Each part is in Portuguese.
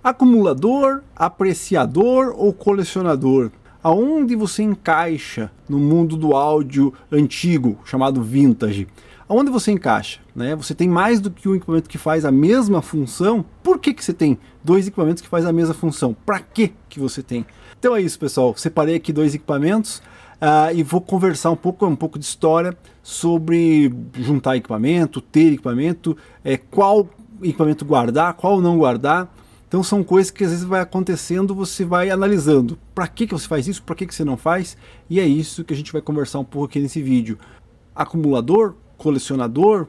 Acumulador, apreciador ou colecionador? Aonde você encaixa no mundo do áudio antigo, chamado vintage? Aonde você encaixa? Né? Você tem mais do que um equipamento que faz a mesma função? Por que você tem dois equipamentos que fazem a mesma função? Para que você tem? Então é isso, pessoal. Separei aqui dois equipamentos e vou conversar um pouco de história sobre juntar equipamento, ter equipamento, qual equipamento guardar, qual não guardar. Então são coisas que às vezes vai acontecendo, você vai analisando. Para que você faz isso? Para que você não faz? E é isso que a gente vai conversar um pouco aqui nesse vídeo. Acumulador, colecionador,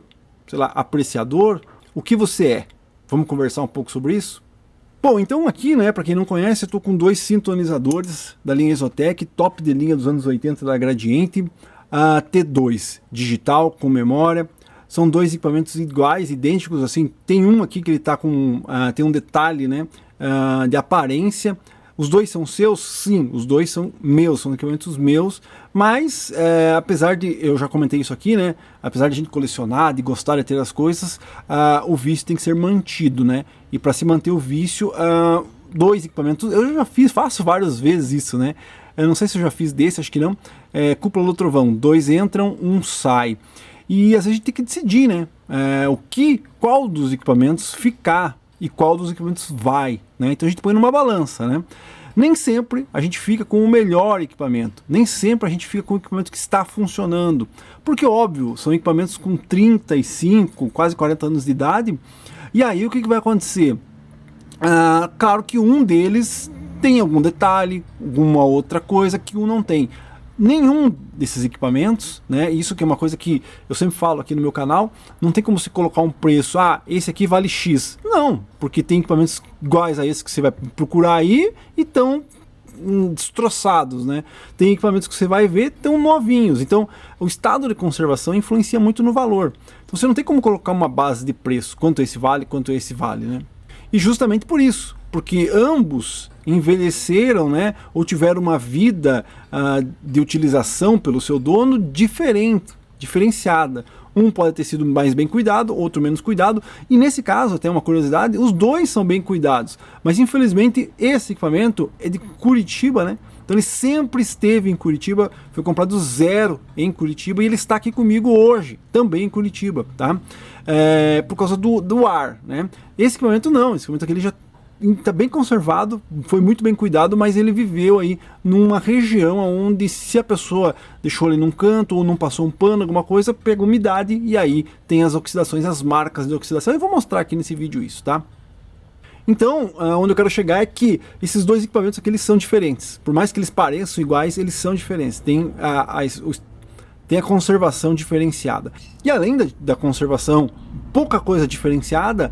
sei lá, apreciador, o que você é? Vamos conversar um pouco sobre isso? Bom, então aqui, né, para quem não conhece, eu estou com dois sintonizadores da linha Exotec, top de linha dos anos 80 da Gradiente, a T2 digital com memória. São dois equipamentos iguais, idênticos, assim. Tem um aqui que ele tá com tem um detalhe, né, de aparência. Os dois são seus? Sim, os dois são meus, são equipamentos meus, mas apesar de, eu já comentei isso aqui, né, apesar de a gente colecionar, de gostar de ter as coisas, o vício tem que ser mantido, né, e para se manter o vício, dois equipamentos, eu já faço várias vezes isso, né, eu não sei se eu já fiz desse, acho que não, cúpula do trovão, dois entram, um sai, e às vezes a gente tem que decidir, né, qual dos equipamentos ficar, e qual dos equipamentos vai, né? Então a gente põe numa balança, né? Nem sempre a gente fica com o melhor equipamento, nem sempre a gente fica com o equipamento que está funcionando, porque óbvio, são equipamentos com 35, quase 40 anos de idade, e aí o que vai acontecer? Claro que um deles tem algum detalhe, alguma outra coisa que um não tem. Nenhum desses equipamentos, né, isso que é uma coisa que eu sempre falo aqui no meu canal, não tem como se colocar um preço, esse aqui vale X. Não, porque tem equipamentos iguais a esse que você vai procurar aí e estão destroçados, né? Tem equipamentos que você vai ver estão novinhos, então o estado de conservação influencia muito no valor. Então você não tem como colocar uma base de preço, quanto esse vale, né? E justamente por isso, porque ambos envelheceram, né, ou tiveram uma vida de utilização pelo seu dono diferenciada. Um pode ter sido mais bem cuidado, outro menos cuidado, e nesse caso, até uma curiosidade, os dois são bem cuidados, mas infelizmente esse equipamento é de Curitiba, né? Então ele sempre esteve em Curitiba, foi comprado zero em Curitiba e ele está aqui comigo hoje, também em Curitiba, tá? Por causa do ar, né? Esse equipamento não, esse equipamento aqui ele já está bem conservado, foi muito bem cuidado, mas ele viveu aí numa região onde se a pessoa deixou ele num canto ou não passou um pano, alguma coisa, pega umidade e aí tem as oxidações, as marcas de oxidação. Eu vou mostrar aqui nesse vídeo isso, tá? Então, onde eu quero chegar é que esses dois equipamentos aqui eles são diferentes. Por mais que eles pareçam iguais, eles são diferentes. Tem a conservação diferenciada. E além da conservação, pouca coisa diferenciada,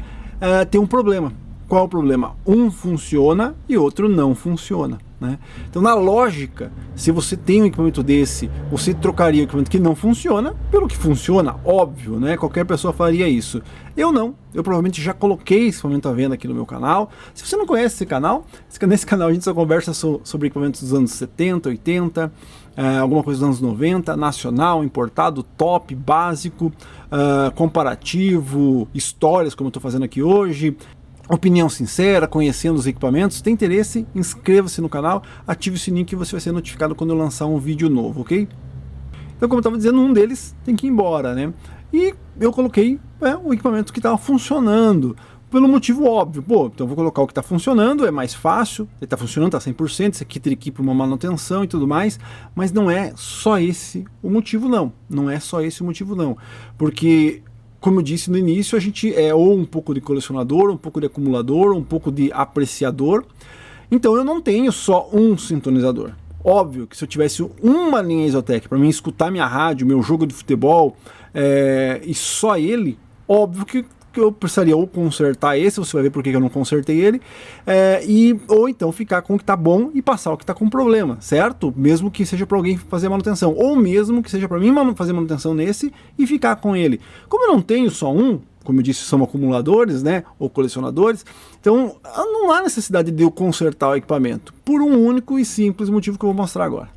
tem um problema. Qual é o problema? Um funciona e outro não funciona, né? Então, na lógica, se você tem um equipamento desse, você trocaria o equipamento que não funciona pelo que funciona, óbvio, né? Qualquer pessoa faria isso. Eu não. Eu provavelmente já coloquei esse equipamento à venda aqui no meu canal. Se você não conhece esse canal, nesse canal a gente só conversa sobre equipamentos dos anos 70, 80, alguma coisa dos anos 90, nacional, importado, top, básico, comparativo, histórias, como eu estou fazendo aqui hoje, opinião sincera, conhecendo os equipamentos. Tem interesse? Inscreva-se no canal, ative o sininho que você vai ser notificado quando eu lançar um vídeo novo, ok? Então, como eu estava dizendo, um deles tem que ir embora, né? E eu coloquei o equipamento que estava funcionando, pelo motivo óbvio. Pô, então eu vou colocar o que está funcionando, é mais fácil, ele está funcionando, está 100%, isso aqui teria que ir para uma manutenção e tudo mais, mas não é só esse o motivo não, não é só esse o motivo não, porque como eu disse no início, a gente é ou um pouco de colecionador, um pouco de acumulador, um pouco de apreciador. Então eu não tenho só um sintonizador. Óbvio que se eu tivesse uma linha Exotec para mim escutar minha rádio, meu jogo de futebol, e só ele, óbvio que eu precisaria ou consertar esse, você vai ver por que eu não consertei ele, ou então ficar com o que está bom e passar o que está com problema, certo? Mesmo que seja para alguém fazer manutenção, ou mesmo que seja para mim fazer manutenção nesse e ficar com ele. Como eu não tenho só um, como eu disse, são acumuladores, né, ou colecionadores, então não há necessidade de eu consertar o equipamento, por um único e simples motivo que eu vou mostrar agora.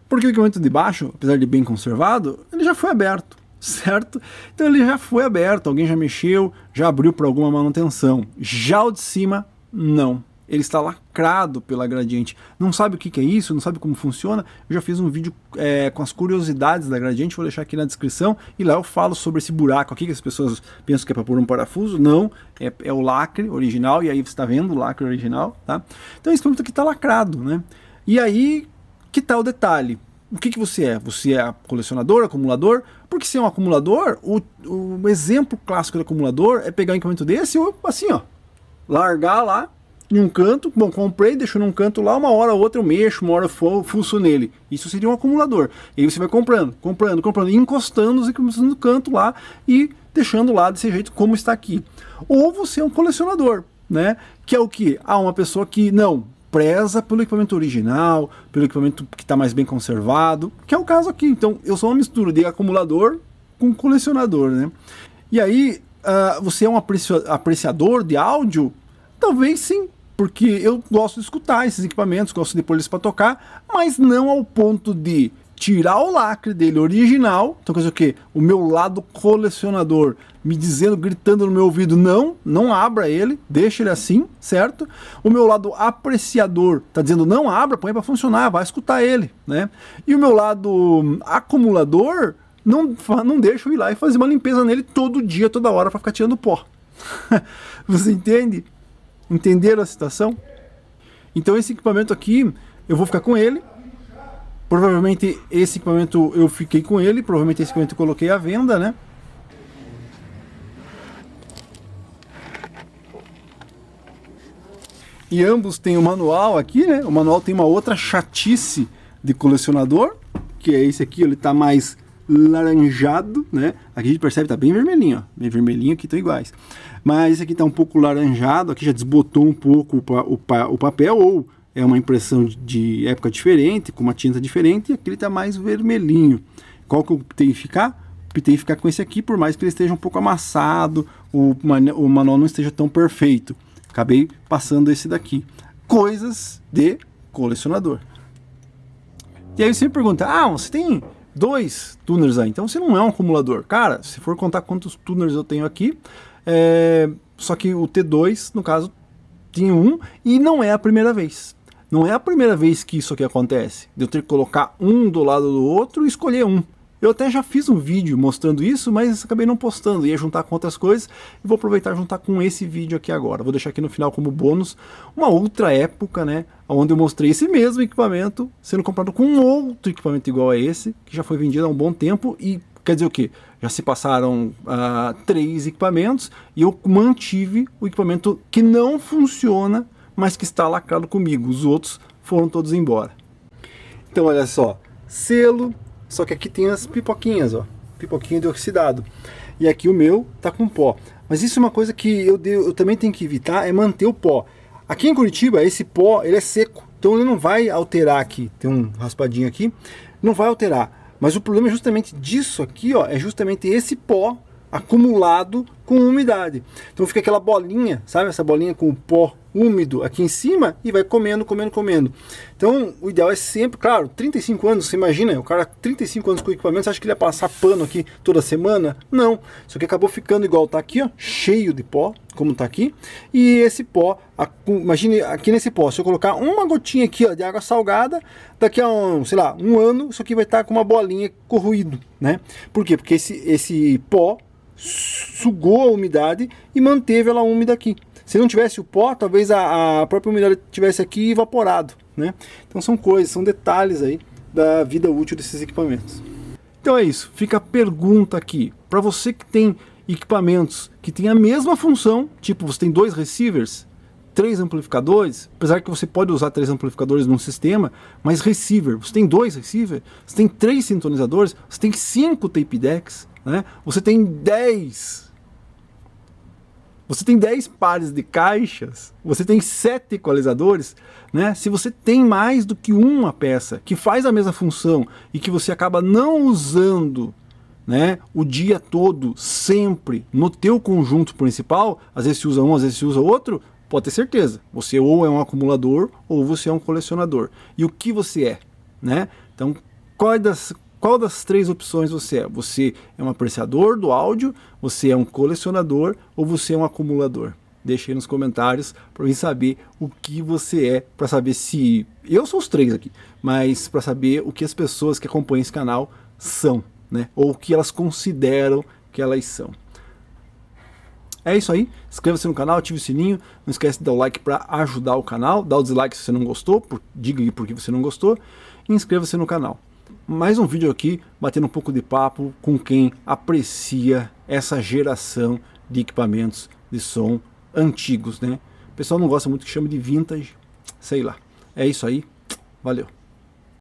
Porque o equipamento de baixo, apesar de bem conservado, ele já foi aberto. Certo? Então ele já foi aberto, alguém já mexeu, já abriu para alguma manutenção. Já o de cima Não. Ele está lacrado pela Gradiente. Não sabe o que é isso, não sabe como funciona? Eu já fiz um vídeo com as curiosidades da Gradiente, vou deixar aqui na descrição, e lá eu falo sobre esse buraco aqui, que as pessoas pensam que é para pôr um parafuso. Não, é o lacre original, e aí você está vendo o lacre original, tá? Então esse produto aqui está lacrado, né? E aí, que tal o detalhe? O que você é? Você é colecionador, acumulador? Porque se é um acumulador, o exemplo clássico do acumulador é pegar um equipamento desse ou assim, ó, largar lá em um canto. Bom, comprei, deixo num canto lá, uma hora ou outra eu mexo, uma hora eu fuço nele. Isso seria um acumulador. E aí você vai comprando, e encostando os equipamentos no canto lá e deixando lá desse jeito como está aqui. Ou você é um colecionador, né? Que é o que? Uma pessoa que não preza pelo equipamento original, pelo equipamento que está mais bem conservado, que é o caso aqui. Então eu sou uma mistura de acumulador com colecionador, né? E aí, você é um apreciador de áudio? Talvez sim, porque eu gosto de escutar esses equipamentos, gosto de pôr eles para tocar, mas não ao ponto de tirar o lacre dele original. Então quer dizer o quê? O meu lado colecionador me dizendo, gritando no meu ouvido, não abra ele, deixa ele assim, certo? O meu lado apreciador tá dizendo, não abra, põe para funcionar, vai escutar ele, né? E o meu lado acumulador não deixa eu ir lá e fazer uma limpeza nele todo dia, toda hora, para ficar tirando pó. Você entende? Entenderam a situação? Então esse equipamento aqui, eu vou ficar com ele. Provavelmente esse equipamento eu fiquei com ele, provavelmente esse equipamento eu coloquei à venda, né? E ambos têm o manual aqui, né? O manual tem uma outra chatice de colecionador, que é esse aqui, ele tá mais laranjado, né? Aqui a gente percebe que tá bem vermelhinho, ó. Bem vermelhinho, aqui estão iguais. Mas esse aqui tá um pouco laranjado, aqui já desbotou um pouco o papel, ou é uma impressão de época diferente, com uma tinta diferente, e aqui ele tá mais vermelhinho. Qual que eu optei em ficar? Optei em ficar com esse aqui, por mais que ele esteja um pouco amassado, o manual não esteja tão perfeito. Acabei passando esse daqui. Coisas de colecionador. E aí você me pergunta, você tem 2 tuners aí, então você não é um acumulador. Cara, se for contar quantos tuners eu tenho aqui, só que o T2, no caso, tinha um, e não é a primeira vez. Não é a primeira vez que isso aqui acontece, de eu ter que colocar um do lado do outro e escolher um. Eu até já fiz um vídeo mostrando isso, mas acabei não postando, ia juntar com outras coisas, e vou aproveitar e juntar com esse vídeo aqui agora. Vou deixar aqui no final como bônus uma outra época, né, onde eu mostrei esse mesmo equipamento sendo comprado com um outro equipamento igual a esse, que já foi vendido há um bom tempo, e quer dizer o quê? Já se passaram 3 equipamentos, e eu mantive o equipamento que não funciona, mas que está lacrado comigo. Os outros foram todos embora. Então olha só, selo. Só que aqui tem as pipoquinhas, ó, pipoquinha de oxidado. E aqui o meu tá com pó. Mas isso é uma coisa que eu também tenho que evitar, é manter o pó. Aqui em Curitiba, esse pó, ele é seco. Então ele não vai alterar aqui. Tem um raspadinho aqui. Não vai alterar. Mas o problema é justamente disso aqui, ó. É justamente esse pó acumulado com umidade. Então fica aquela bolinha, sabe? Essa bolinha com o pó úmido aqui em cima e vai comendo. Então o ideal é sempre, claro, 35 anos, você imagina, o cara 35 anos com equipamento, você acha que ele ia passar pano aqui toda semana? Não, isso aqui acabou ficando igual tá aqui, ó, cheio de pó, como tá aqui, e esse pó, imagine aqui nesse pó, se eu colocar uma gotinha aqui, ó, de água salgada, daqui a sei lá, um ano, isso aqui vai estar com uma bolinha corroído, né? Por quê? Porque esse pó sugou a umidade e manteve ela úmida aqui. Se não tivesse o pó, talvez a própria umidade tivesse aqui evaporado, né? Então são coisas, são detalhes aí da vida útil desses equipamentos. Então é isso, fica a pergunta aqui, para você que tem equipamentos que têm a mesma função, tipo você tem 2 receivers, 3 amplificadores, apesar que você pode usar 3 amplificadores num sistema, mas receiver, você tem 2 receivers, você tem 3 sintonizadores, você tem 5 tape decks, né? Você tem 10 pares de caixas, você tem 7 equalizadores, né? Se você tem mais do que uma peça que faz a mesma função e que você acaba não usando, né, o dia todo, sempre, no teu conjunto principal, às vezes se usa um, às vezes se usa outro, pode ter certeza, você ou é um acumulador ou você é um colecionador. E o que você é, né? Então, qual das 3 opções você é? Você é um apreciador do áudio, você é um colecionador ou você é um acumulador? Deixa aí nos comentários para eu saber o que você é, para saber se... Eu sou os três aqui, mas para saber o que as pessoas que acompanham esse canal são, né? Ou o que elas consideram que elas são. É isso aí, inscreva-se no canal, ative o sininho, não esquece de dar o like para ajudar o canal, dá o dislike se você não gostou, diga aí por que você não gostou, e inscreva-se no canal. Mais um vídeo aqui, batendo um pouco de papo com quem aprecia essa geração de equipamentos de som antigos, né? O pessoal não gosta muito que chama de vintage, sei lá. É isso aí, valeu.